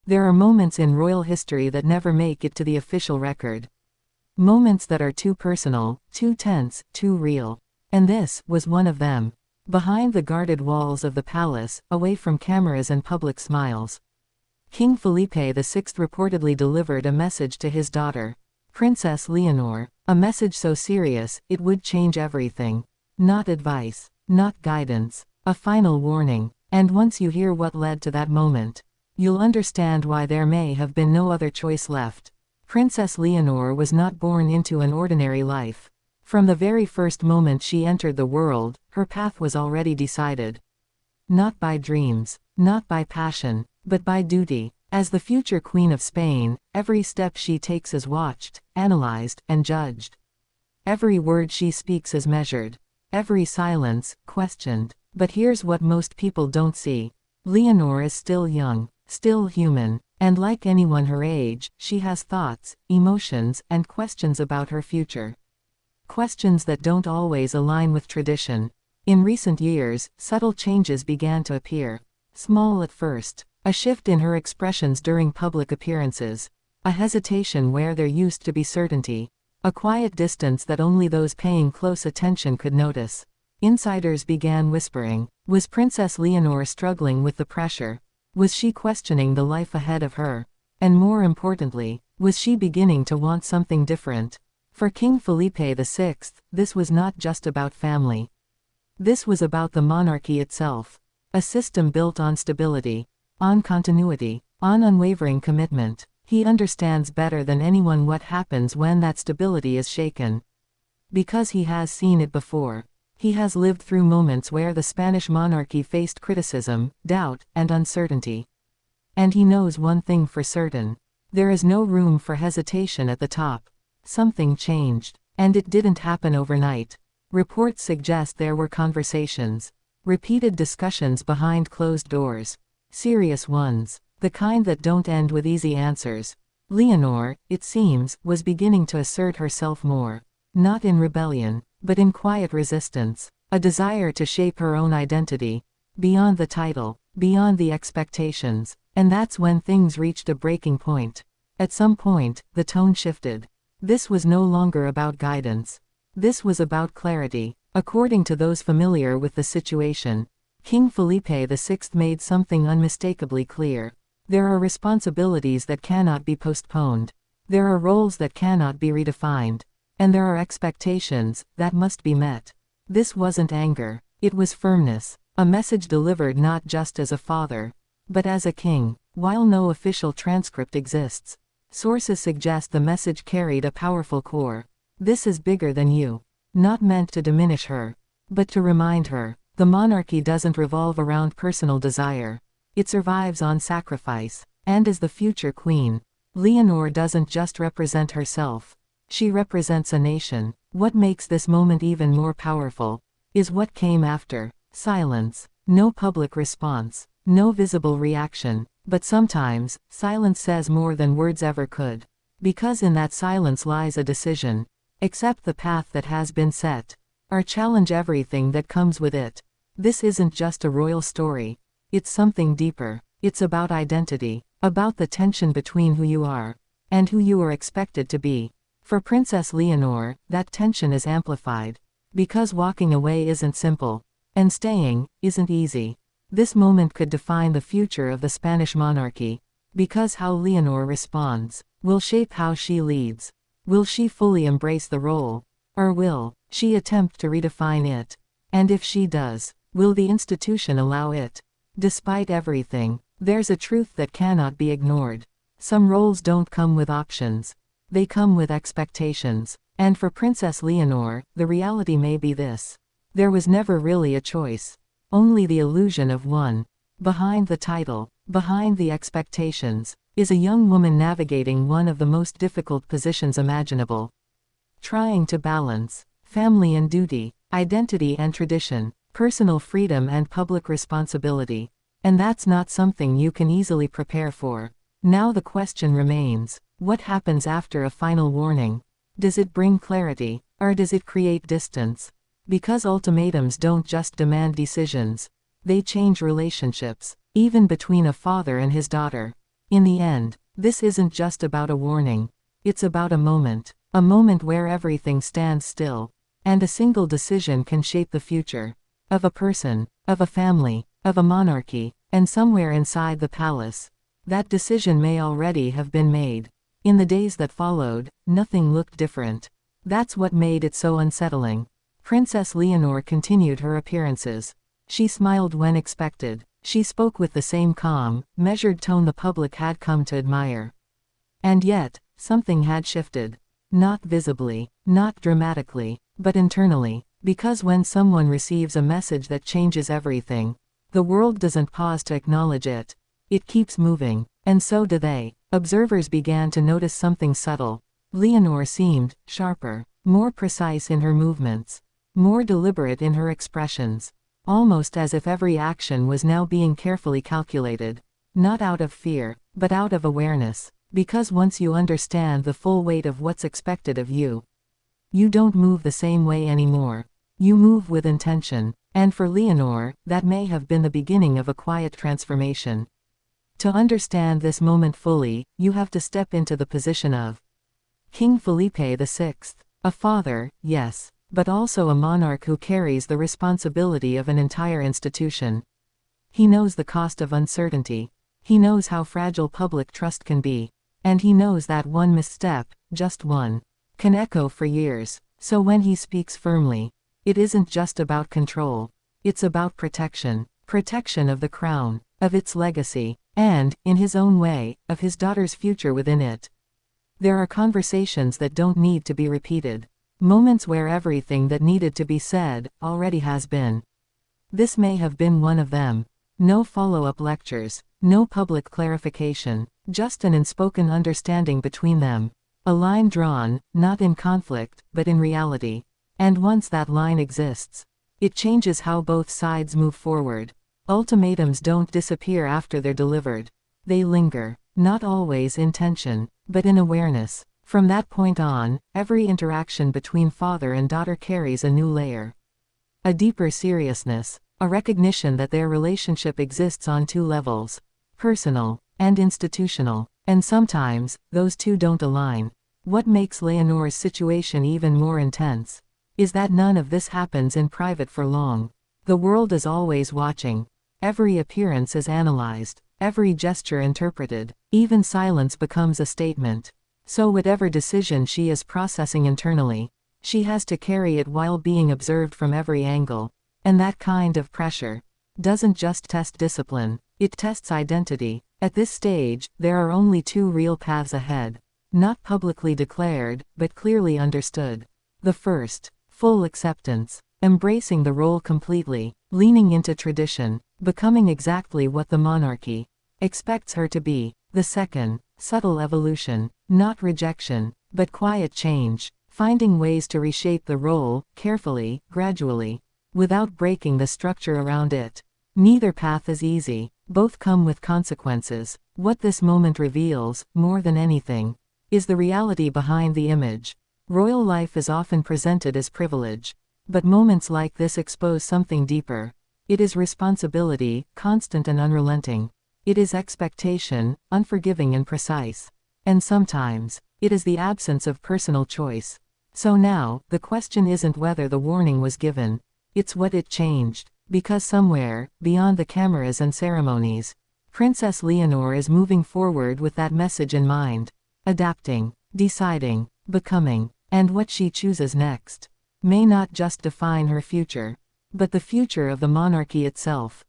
There are moments in royal history that never make it to the official record. Moments that are too personal, too tense, too real. And this was one of them. Behind the guarded walls of the palace, away from cameras and public smiles, King Felipe VI reportedly delivered a message to his daughter, Princess Leonor, a message so serious, it would change everything. Not advice, not guidance, a final warning. And once you hear what led to that moment, you'll understand why there may have been no other choice left. Princess Leonor was not born into an ordinary life. From the very first moment she entered the world, her path was already decided. Not by dreams, not by passion, but by duty. As the future Queen of Spain, every step she takes is watched, analyzed, and judged. Every word she speaks is measured. Every silence, questioned. But here's what most people don't see. Leonor is still young, still human, and like anyone her age, she has thoughts, emotions, and questions about her future. Questions that don't always align with tradition. In recent years, subtle changes began to appear. Small at first. A shift in her expressions during public appearances. A hesitation where there used to be certainty. A quiet distance that only those paying close attention could notice. Insiders began whispering. Was Princess Leonor struggling with the pressure? Was she questioning the life ahead of her? And more importantly, was she beginning to want something different? For King Felipe VI, this was not just about family. This was about the monarchy itself. A system built on stability, on continuity, on unwavering commitment. He understands better than anyone what happens when that stability is shaken. Because he has seen it before. He has lived through moments where the Spanish monarchy faced criticism, doubt, and uncertainty. And he knows one thing for certain. There is no room for hesitation at the top. Something changed. And it didn't happen overnight. Reports suggest there were conversations. Repeated discussions behind closed doors. Serious ones. The kind that don't end with easy answers. Leonor, it seems, was beginning to assert herself more. Not in rebellion, but in quiet resistance. A desire to shape her own identity. Beyond the title, beyond the expectations. And that's when things reached a breaking point. At some point, the tone shifted. This was no longer about guidance. This was about clarity. According to those familiar with the situation, King Felipe VI made something unmistakably clear. There are responsibilities that cannot be postponed. There are roles that cannot be redefined. And there are expectations that must be met. This wasn't anger. It was firmness. A message delivered not just as a father, but as a king. While no official transcript exists, sources suggest the message carried a powerful core. This is bigger than you. Not meant to diminish her, but to remind her. The monarchy doesn't revolve around personal desire. It survives on sacrifice. And as the future queen, Leonor doesn't just represent herself. She represents a nation. What makes this moment even more powerful is what came after. Silence. No public response. No visible reaction. But sometimes, silence says more than words ever could. Because in that silence lies a decision. Accept the path that has been set. Or challenge everything that comes with it. This isn't just a royal story. It's something deeper. It's about identity. About the tension between who you are and who you are expected to be. For Princess Leonor, that tension is amplified. Because walking away isn't simple. And staying isn't easy. This moment could define the future of the Spanish monarchy. Because how Leonor responds will shape how she leads. Will she fully embrace the role? Or will she attempt to redefine it? And if she does, will the institution allow it? Despite everything, there's a truth that cannot be ignored. Some roles don't come with options. They come with expectations. And for Princess Leonor, the reality may be this. There was never really a choice. Only the illusion of one. Behind the title, behind the expectations, is a young woman navigating one of the most difficult positions imaginable. Trying to balance family and duty, identity and tradition, personal freedom and public responsibility. And that's not something you can easily prepare for. Now the question remains, what happens after a final warning? Does it bring clarity, or does it create distance? Because ultimatums don't just demand decisions. They change relationships, even between a father and his daughter. In the end, this isn't just about a warning. It's about a moment where everything stands still, and a single decision can shape the future of a person, of a family, of a monarchy, and somewhere inside the palace, that decision may already have been made. In the days that followed, nothing looked different. That's what made it so unsettling. Princess Leonor continued her appearances. She smiled when expected. She spoke with the same calm, measured tone the public had come to admire. And yet, something had shifted. Not visibly, not dramatically, but internally, because when someone receives a message that changes everything, the world doesn't pause to acknowledge it. It keeps moving, and so do they. Observers began to notice something subtle. Leonor seemed sharper, more precise in her movements, more deliberate in her expressions, almost as if every action was now being carefully calculated, not out of fear, but out of awareness, because once you understand the full weight of what's expected of you, you don't move the same way anymore. You move with intention, and for Leonor, that may have been the beginning of a quiet transformation. To understand this moment fully, you have to step into the position of King Felipe VI, a father, yes, but also a monarch who carries the responsibility of an entire institution. He knows the cost of uncertainty. He knows how fragile public trust can be. And he knows that one misstep, just one, can echo for years. So when he speaks firmly, it isn't just about control. It's about protection. Protection of the crown, of its legacy, and, in his own way, of his daughter's future within it. There are conversations that don't need to be repeated. Moments where everything that needed to be said already has been. This may have been one of them. No follow-up lectures, no public clarification, just an unspoken understanding between them. A line drawn, not in conflict, but in reality. And once that line exists, it changes how both sides move forward. Ultimatums don't disappear after they're delivered. They linger, not always in tension, but in awareness. From that point on, every interaction between father and daughter carries a new layer. A deeper seriousness, a recognition that their relationship exists on two levels, personal and institutional, and sometimes, those two don't align. What makes Leonor's situation even more intense is that none of this happens in private for long. The world is always watching. Every appearance is analyzed, every gesture interpreted, even silence becomes a statement. So whatever decision she is processing internally, she has to carry it while being observed from every angle. And that kind of pressure doesn't just test discipline, it tests identity. At this stage, there are only two real paths ahead. Not publicly declared, but clearly understood. The first, full acceptance, embracing the role completely, leaning into tradition, becoming exactly what the monarchy expects her to be. The second, subtle evolution, not rejection, but quiet change, finding ways to reshape the role, carefully, gradually, without breaking the structure around it. Neither path is easy, both come with consequences. What this moment reveals, more than anything, is the reality behind the image. Royal life is often presented as privilege, but moments like this expose something deeper. It is responsibility, constant and unrelenting. It is expectation, unforgiving and precise. And sometimes, it is the absence of personal choice. So now, the question isn't whether the warning was given, it's what it changed. Because somewhere, beyond the cameras and ceremonies, Princess Leonor is moving forward with that message in mind. Adapting, deciding, becoming, and what she chooses next may not just define her future, but the future of the monarchy itself.